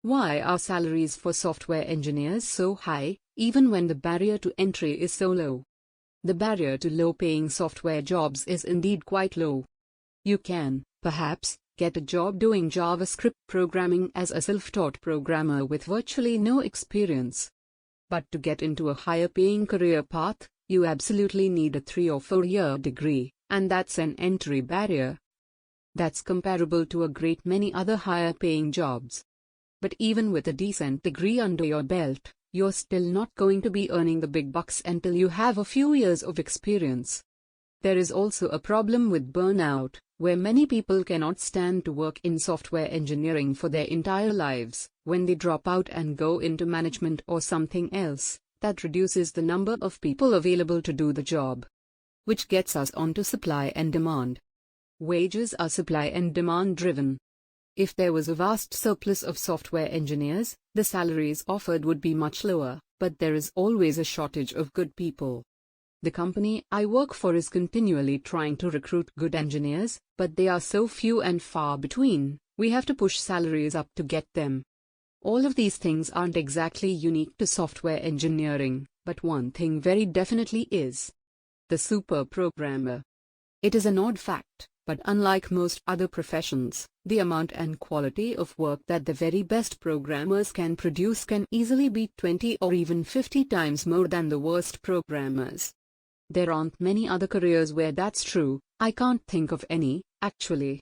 Why are salaries for software engineers so high, even when the barrier to entry is so low? The barrier to low-paying software jobs is indeed quite low. You can, perhaps, get a job doing JavaScript programming as a self-taught programmer with virtually no experience. But to get into a higher-paying career path, you absolutely need a 3 or 4-year degree, and that's an entry barrier. That's comparable to a great many other higher-paying jobs. But even with a decent degree under your belt, you're still not going to be earning the big bucks until you have a few years of experience. There is also a problem with burnout, where many people cannot stand to work in software engineering for their entire lives. When they drop out and go into management or something else, that reduces the number of people available to do the job. Which gets us onto supply and demand. Wages are supply and demand driven. If there was a vast surplus of software engineers, the salaries offered would be much lower, but there is always a shortage of good people. The company I work for is continually trying to recruit good engineers, but they are so few and far between, we have to push salaries up to get them. All of these things aren't exactly unique to software engineering, but one thing very definitely is. The super programmer. It is an odd fact, but unlike most other professions, the amount and quality of work that the very best programmers can produce can easily be 20 or even 50 times more than the worst programmers. There aren't many other careers where that's true. I can't think of any, actually.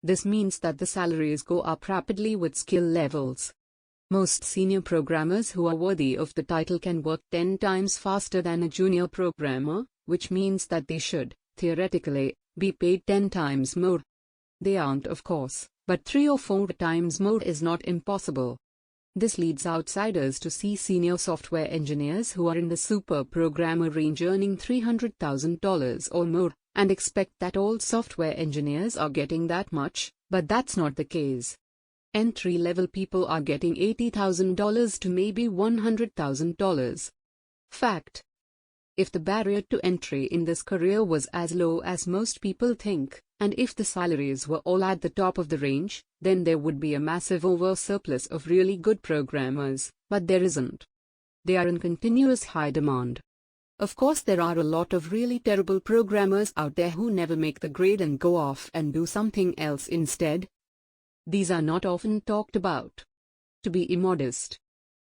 This means that the salaries go up rapidly with skill levels. Most senior programmers who are worthy of the title can work 10 times faster than a junior programmer, which means that they should, theoretically, be paid 10 times more. They aren't, of course, but 3 or 4 times more is not impossible. This leads outsiders to see senior software engineers who are in the super programmer range earning $300,000 or more, and expect that all software engineers are getting that much, but that's not the case. Entry-level people are getting $80,000 to maybe $100,000. Fact. If the barrier to entry in this career was as low as most people think, and if the salaries were all at the top of the range, then there would be a massive oversurplus of really good programmers, but there isn't. They are in continuous high demand. Of course, there are a lot of really terrible programmers out there who never make the grade and go off and do something else instead. These are not often talked about. To be immodest,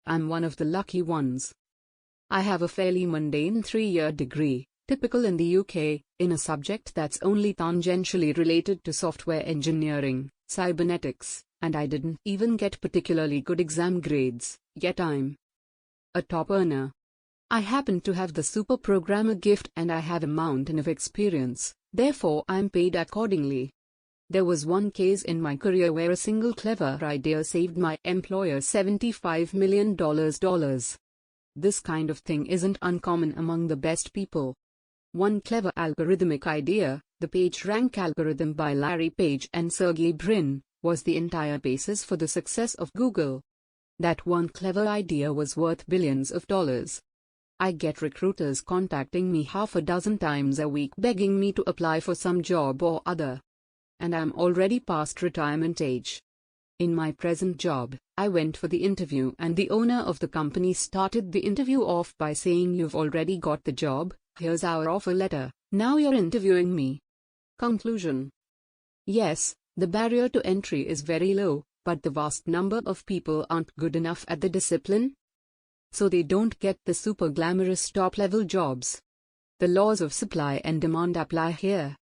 I'm one of the lucky ones. I have a fairly mundane 3-year degree, typical in the UK, in a subject that's only tangentially related to software engineering, Cybernetics, and I didn't even get particularly good exam grades, yet I'm a top earner. I happen to have the super programmer gift and I have a mountain of experience, therefore I'm paid accordingly. There was one case in my career where a single clever idea saved my employer $75 million. This kind of thing isn't uncommon among the best people. One clever algorithmic idea, the pagerank algorithm by Larry Page and Sergey Brin, was the entire basis for the success of Google. That one clever idea was worth billions of dollars. I get recruiters contacting me half a dozen times a week begging me to apply for some job or other. And I'm already past retirement age. In my present job, I went for the interview and the owner of the company started the interview off by saying, "You've already got the job, here's our offer letter, now you're interviewing me." Conclusion. Yes, the barrier to entry is very low, but the vast number of people aren't good enough at the discipline. So they don't get the super glamorous top-level jobs. The laws of supply and demand apply here.